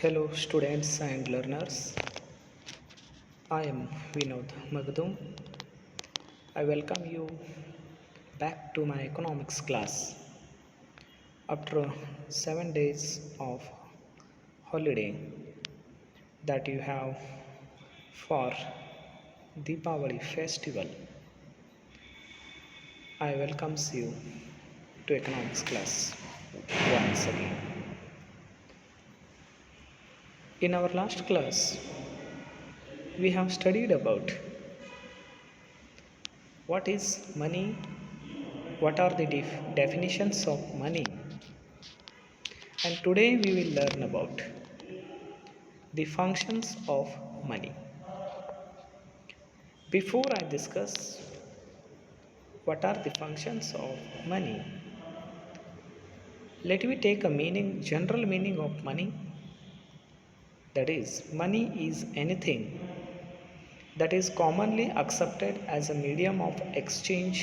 Hello, students and learners. I am Vinod Magdum. I welcome you back to my economics class. After 7 days of holiday that you have for Deepavali festival, I welcomes you to economics class once again. In our last class, we have studied about what is money, what are the definitions of money, and today we will learn about the functions of money. Before I discuss what are the functions of money, let me take a general meaning of money. That is, money is anything that is commonly accepted as a medium of exchange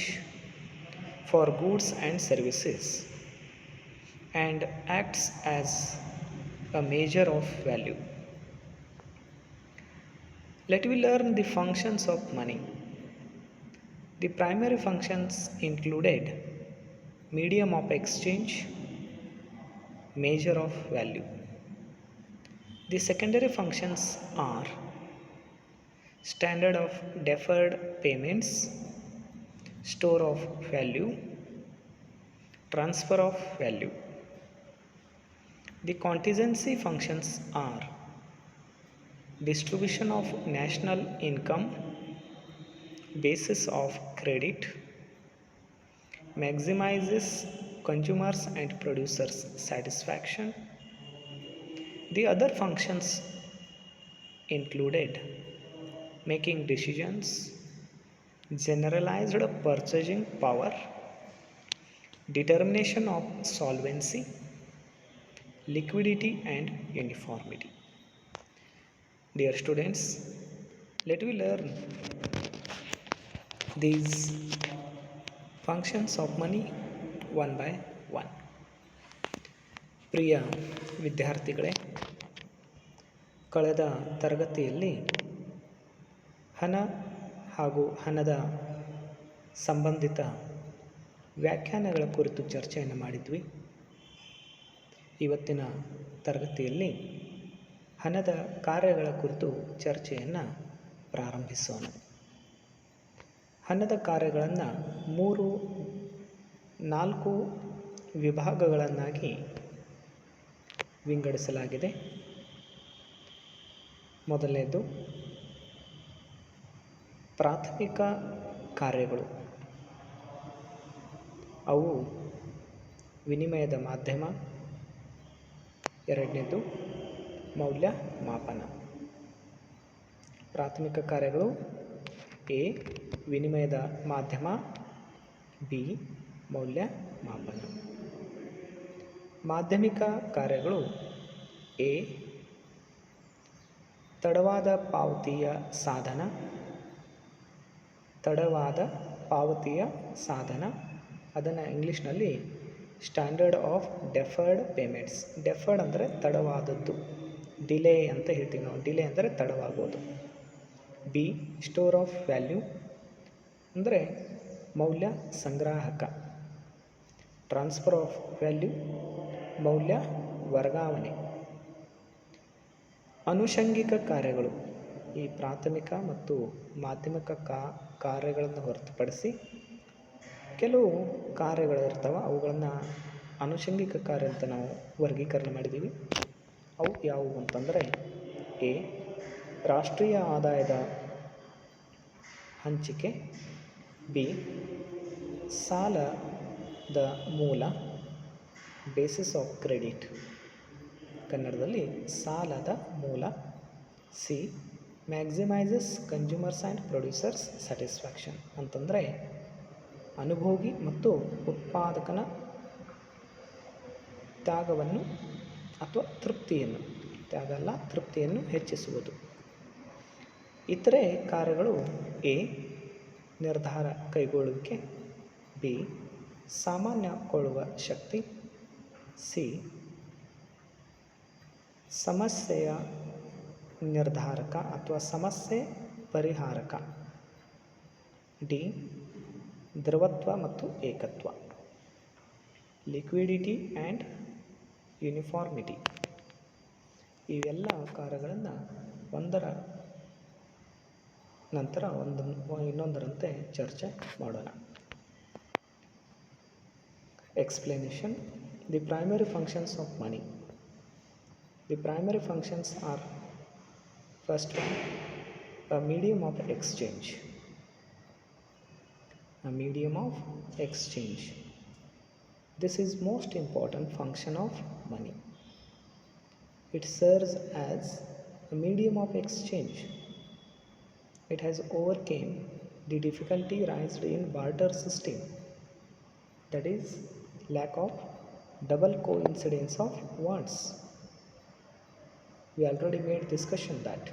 for goods and services and acts as a measure of value. Let me learn the functions of money. The primary functions included medium of exchange, measure of value. The secondary functions are standard of deferred payments, store of value, transfer of value. The contingency functions are distribution of national income, basis of credit, maximizes consumers and producers satisfaction. The other functions included making decisions, generalized purchasing power, determination of solvency, liquidity and uniformity. Dear students, let me learn these functions of money one by one. ಪ್ರಿಯ ವಿದ್ಯಾರ್ಥಿಗಳೇ, ಕಳೆದ ತರಗತಿಯಲ್ಲಿ ಹಣ ಹಾಗೂ ಹಣದ ಸಂಬಂಧಿತ ವ್ಯಾಖ್ಯಾನಗಳ ಕುರಿತು ಚರ್ಚೆಯನ್ನು ಮಾಡಿದ್ವಿ. ಇವತ್ತಿನ ತರಗತಿಯಲ್ಲಿ ಹಣದ ಕಾರ್ಯಗಳ ಕುರಿತು ಚರ್ಚೆಯನ್ನು ಪ್ರಾರಂಭಿಸೋಣ. ಹಣದ ಕಾರ್ಯಗಳನ್ನು 4 ವಿಭಾಗಗಳನ್ನಾಗಿ ವಿಂಗಡಿಸಲಾಗಿದೆ. ಮೊದಲನೇದು ಪ್ರಾಥಮಿಕ ಕಾರ್ಯಗಳು. ಅವು ವಿನಿಮಯದ ಮಾಧ್ಯಮ. ಎರಡನೇದು ಮೌಲ್ಯ ಮಾಪನ. ಪ್ರಾಥಮಿಕ ಕಾರ್ಯಗಳು ಎ ವಿನಿಮಯದ ಮಾಧ್ಯಮ, ಬಿ ಮೌಲ್ಯ ಮಾಪನ. ಮಾಧ್ಯಮಿಕ ಕಾರ್ಯಗಳು ಎ ತಡವಾದ ಪಾವತಿಯ ಸಾಧನ. ತಡವಾದ ಪಾವತಿಯ ಸಾಧನ ಅದನ್ನು ಇಂಗ್ಲೀಷ್ನಲ್ಲಿ standard of deferred payments. Deferred ಅಂದರೆ ತಡವಾದದ್ದು, ಡಿಲೇ ಅಂತ ಹೇಳ್ತೀವಿ ನಾವು. ಡಿಲೇ ಅಂದರೆ ತಡವಾಗೋದು. ಬಿ ಸ್ಟೋರ್ ಆಫ್ ವ್ಯಾಲ್ಯೂ ಅಂದರೆ ಮೌಲ್ಯ ಸಂಗ್ರಾಹಕ. ಟ್ರಾನ್ಸ್ಫರ್ ಆಫ್ ವ್ಯಾಲ್ಯೂ ಮೌಲ್ಯ ವರ್ಗಾವಣೆ. ಅನುಷಂಗಿಕ ಕಾರ್ಯಗಳು ಈ ಪ್ರಾಥಮಿಕ ಮತ್ತು ಮಾಧ್ಯಮಿಕ ಕಾರ್ಯಗಳನ್ನು ಹೊರತುಪಡಿಸಿ ಕೆಲವು ಕಾರ್ಯಗಳು ಇರ್ತವೆ. ಅವುಗಳನ್ನು ಅನುಷಂಗಿಕ ಕಾರ್ಯ ಅಂತ ನಾವು ವರ್ಗೀಕರಣ ಮಾಡಿದ್ದೀವಿ. ಅವು ಯಾವುವು ಅಂತಂದರೆ ಎ ರಾಷ್ಟ್ರೀಯ ಆದಾಯದ ಹಂಚಿಕೆ, ಬಿ ಸಾಲದ ಮೂಲ ಬೇಸಿಸ್ ಆಫ್ ಕ್ರೆಡಿಟ್, ಕನ್ನಡದಲ್ಲಿ ಸಾಲದ ಮೂಲ, C ಮ್ಯಾಕ್ಸಿಮೈಸಸ್ consumers and producers satisfaction ಅಂತಂದರೆ ಅನುಭೋಗಿ ಮತ್ತು ಉತ್ಪಾದಕನ ತ್ಯಾಗವನ್ನು ಅಥವಾ ತೃಪ್ತಿಯನ್ನು, ತ್ಯಾಗ ಅಲ್ಲ ತೃಪ್ತಿಯನ್ನು ಹೆಚ್ಚಿಸುವುದು. ಇತರೆ ಕಾರ್ಯಗಳು ಎ ನಿರ್ಧಾರ ಕೈಗೊಳ್ಳುವಿಕೆ, ಬಿ ಸಾಮಾನ್ಯಕೊಳ್ಳುವ ಶಕ್ತಿ, ಸಿ ಸಮಸ್ಯೆಯ ನಿರ್ಧಾರಕ ಅಥವಾ ಸಮಸ್ಯೆ ಪರಿಹಾರಕ. ಡಿ. ದ್ರವತ್ವ ಮತ್ತು ಏಕತ್ವ. Liquidity and uniformity. ಇವೆಲ್ಲ ಕಾರ್ಯಗಳನ್ನು ಒಂದರ ನಂತರ ಇನ್ನೊಂದರಂತೆ ಚರ್ಚೆ ಮಾಡೋಣ. Explanation. The primary functions of money. The primary functions are: first one, a medium of exchange. A medium of exchange. This is most important function of money. It serves as a medium of exchange. It has overcome the difficulty raised in barter system, that is lack of double coincidence of words. We already made discussion that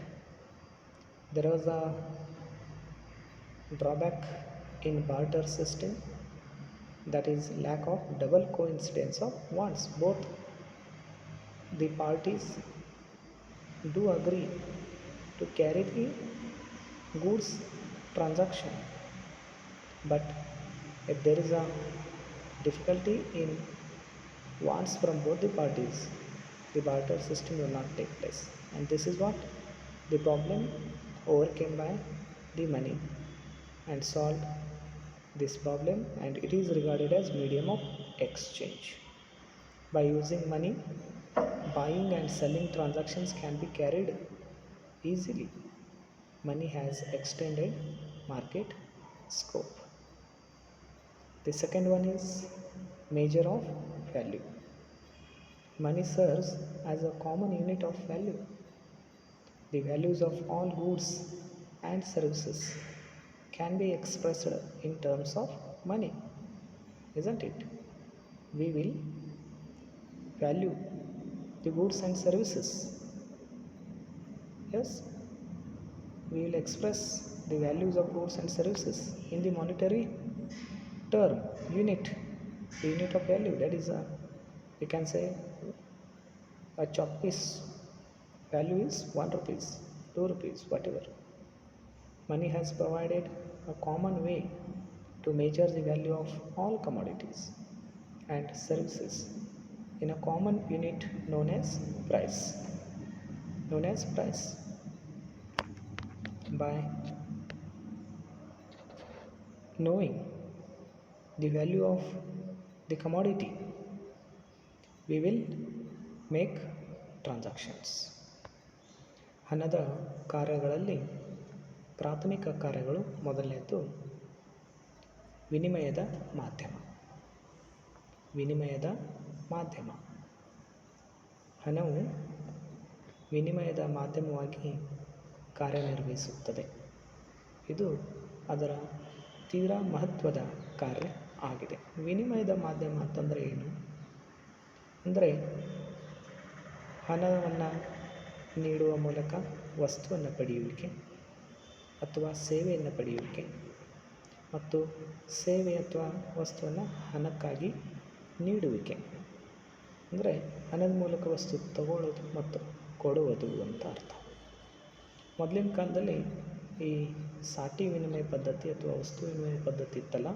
there was a drawback in barter system, that is lack of double coincidence of words. Both the parties do agree to carry the goods transaction, but if there is a difficulty in wants from both the parties, the barter system will not take place, and this is what the problem overcame by the money and solved this problem, and it is regarded as medium of exchange. By using money, buying and selling transactions can be carried easily. Money has extended market scope. The second one is measure of value. Money serves as a common unit of value. The values of all goods and services can be expressed in terms of money, isn't it? We will value the goods and services. Yes, we will express the values of goods and services in the monetary term, unit, the unit of value. That is we can say a chalk piece value is 1 rupees, 2 rupees, whatever. Money has provided a common way to measure the value of all commodities and services in a common unit known as price. By knowing the value of the commodity, we will make transactions. ಹಣದ ಕಾರ್ಯಗಳಲ್ಲಿ ಪ್ರಾಥಮಿಕ ಕಾರ್ಯಗಳು: ಮೊದಲನೇದು ವಿನಿಮಯದ ಮಾಧ್ಯಮ. ಹಣವು ವಿನಿಮಯದ ಮಾಧ್ಯಮವಾಗಿ ಕಾರ್ಯನಿರ್ವಹಿಸುತ್ತದೆ. ಇದು ಅದರ ತೀರಾ ಮಹತ್ವದ ಕಾರ್ಯ ಆಗಿದೆ. ವಿನಿಮಯದ ಮಾಧ್ಯಮ ಅಂತಂದರೆ ಏನು? ಅಂದರೆ ಹಣವನ್ನು ನೀಡುವ ಮೂಲಕ ವಸ್ತುವನ್ನು ಪಡೆಯುವಿಕೆ ಅಥವಾ ಸೇವೆಯನ್ನು ಪಡೆಯುವಿಕೆ, ಮತ್ತು ಸೇವೆ ಅಥವಾ ವಸ್ತುವನ್ನು ಹಣಕ್ಕಾಗಿ ನೀಡುವಿಕೆ. ಅಂದರೆ ಹಣದ ಮೂಲಕ ವಸ್ತು ತಗೊಳ್ಳೋದು ಮತ್ತು ಕೊಡುವುದು ಅಂತ ಅರ್ಥ. ಮೊದಲಿನ ಕಾಲದಲ್ಲಿ ಈ ಸಾಟಿ ವಿನಿಮಯ ಪದ್ಧತಿ ಅಥವಾ ವಸ್ತು ವಿನಿಮಯ ಪದ್ಧತಿ ಇತ್ತಲ್ಲ,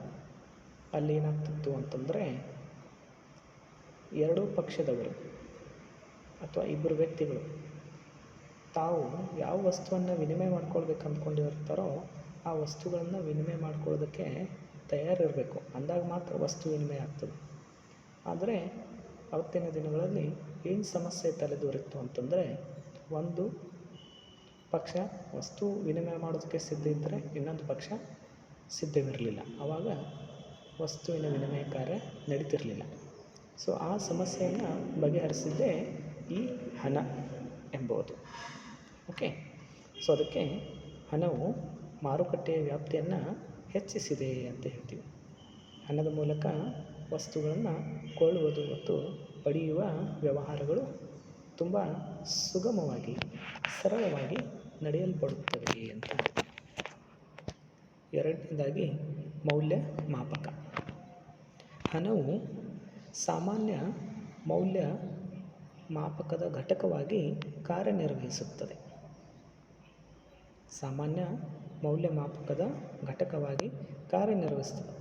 ಅಲ್ಲಿ ಏನಾಗ್ತಿತ್ತು ಅಂತಂದರೆ ಎರಡೂ ಪಕ್ಷದವರು ಅಥವಾ ಇಬ್ಬರು ವ್ಯಕ್ತಿಗಳು ತಾವು ಯಾವ ವಸ್ತುವನ್ನು ವಿನಿಮಯ ಮಾಡ್ಕೊಳ್ಬೇಕು ಅಂದ್ಕೊಂಡಿರ್ತಾರೋ ಆ ವಸ್ತುಗಳನ್ನು ವಿನಿಮಯ ಮಾಡ್ಕೊಳ್ಳೋದಕ್ಕೆ ತಯಾರಿರಬೇಕು. ಅಂದಾಗ ಮಾತ್ರ ವಸ್ತು ವಿನಿಮಯ ಆಗ್ತದೆ. ಆದರೆ ಅವತ್ತಿನ ದಿನಗಳಲ್ಲಿ ಏನು ಸಮಸ್ಯೆ ತಲೆದೋರಿತ್ತು ಅಂತಂದರೆ, ಒಂದು ಪಕ್ಷ ವಸ್ತು ವಿನಿಮಯ ಮಾಡೋದಕ್ಕೆ ಸಿದ್ಧ ಇದ್ದರೆ ಇನ್ನೊಂದು ಪಕ್ಷ ಸಿದ್ಧವಿರಲಿಲ್ಲ. ಆವಾಗ ವಸ್ತುವಿನ ವಿನಿಮಯ ಕಾರ್ಯ ನಡೀತಿರಲಿಲ್ಲ. ಸೊ ಆ ಸಮಸ್ಯೆಯನ್ನು ಬಗೆಹರಿಸಿದ್ದೇ ಈ ಹಣ ಎಂಬುದು. ಓಕೆ, ಸೊ ಅದಕ್ಕೆ ಹಣವು ಮಾರುಕಟ್ಟೆಯ ವ್ಯಾಪ್ತಿಯನ್ನು ಹೆಚ್ಚಿಸಿದೆ ಅಂತ ಹೇಳ್ತೀವಿ. ಹಣದ ಮೂಲಕ ವಸ್ತುಗಳನ್ನು ಕೊಳ್ಳುವುದು ಮತ್ತು ಪಡೆಯುವ ವ್ಯವಹಾರಗಳು ತುಂಬ ಸುಗಮವಾಗಿ, ಸರಳವಾಗಿ ನಡೆಯಲ್ಪಡುತ್ತವೆ ಅಂತ. ಎರಡನೇದಾಗಿ ಮೌಲ್ಯ ಮಾಪಕ. ಹಣವು ಸಾಮಾನ್ಯ ಮೌಲ್ಯ ಮಾಪಕದ ಘಟಕವಾಗಿ ಕಾರ್ಯನಿರ್ವಹಿಸುತ್ತದೆ. ಸಾಮಾನ್ಯ ಮೌಲ್ಯಮಾಪಕದ ಘಟಕವಾಗಿ ಕಾರ್ಯನಿರ್ವಹಿಸುತ್ತದೆ.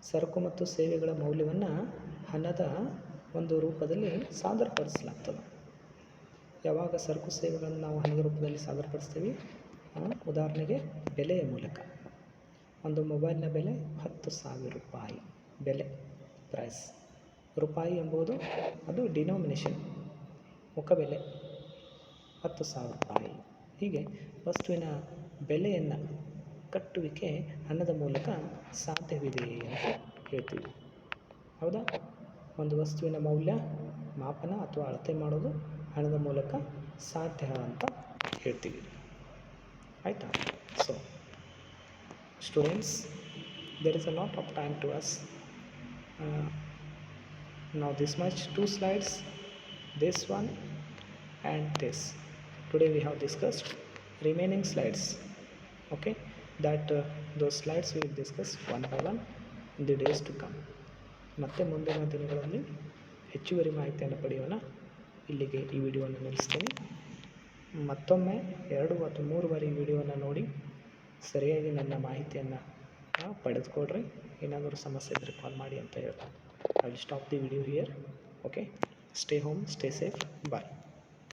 ಸರಕು ಮತ್ತು ಸೇವೆಗಳ ಮೌಲ್ಯವನ್ನು ಹಣದ ಒಂದು ರೂಪದಲ್ಲಿ ಸಾದರಪಡಿಸಲಾಗ್ತದೆ. ಯಾವಾಗ ಸರಕು ಸೇವೆಗಳನ್ನು ನಾವು ಹಣದ ರೂಪದಲ್ಲಿ ಸಾದರಪಡಿಸ್ತೀವಿ, ಉದಾಹರಣೆಗೆ ಬೆಲೆಯ ಮೂಲಕ. ಒಂದು ಮೊಬೈಲ್ನ ಬೆಲೆ 10,000 ರೂಪಾಯಿ ಬೆಲೆ, ಪ್ರೈಸ್. ರೂಪಾಯಿ ಎಂಬುದು ಅದು ಡಿನೋಮಿನೇಷನ್, ಮುಖಬೆಲೆ 10,000 ರೂಪಾಯಿ. ಹೀಗೆ ವಸ್ತುವಿನ ಬೆಲೆಯನ್ನು ಕಟ್ಟುವಿಕೆ ಹಣದ ಮೂಲಕ ಸಾಧ್ಯವಿದೆ ಅಂತ ಹೇಳ್ತೀವಿ. ಹೌದಾ? ಒಂದು ವಸ್ತುವಿನ ಮೌಲ್ಯ ಮಾಪನ ಅಥವಾ ಅಳತೆ ಮಾಡೋದು ಹಣದ ಮೂಲಕ ಸಾಧ್ಯ ಅಂತ ಹೇಳ್ತೀವಿ. ಆಯಿತಾ? So students, there is a lot of time to us. Now this much, 2 slides, this one and this. Today we have discussed remaining slides. Okay, that those slides we will discuss one by one in the days to come. ಮತ್ತೆ ಮುಂದಿನ ದಿನಗಳಲ್ಲಿ ಹೆಚ್ಚುವರಿ ಮಾಹಿತಿಯನ್ನು ಪಡೆಯೋಣ. ಇಲ್ಲಿಗೆ ಈ ವಿಡಿಯೋವನ್ನು ನಿಲ್ಲಿಸ್ತೀನಿ. ಮತ್ತೊಮ್ಮೆ 2 ಅಥವಾ 3 ಬಾರಿ ಈ ವಿಡಿಯೋವನ್ನು ನೋಡಿ ಸರಿಯಾಗಿ ನನ್ನ ಮಾಹಿತಿಯನ್ನು ಪಡೆದುಕೊಳ್ರಿ. ಏನಾದರೂ ಸಮಸ್ಯೆ ಇದ್ದರೆ ಕಾಲ್ ಮಾಡಿ ಅಂತ ಹೇಳ್ತಾ I will stop the video here. Okay, stay home, stay safe, bye.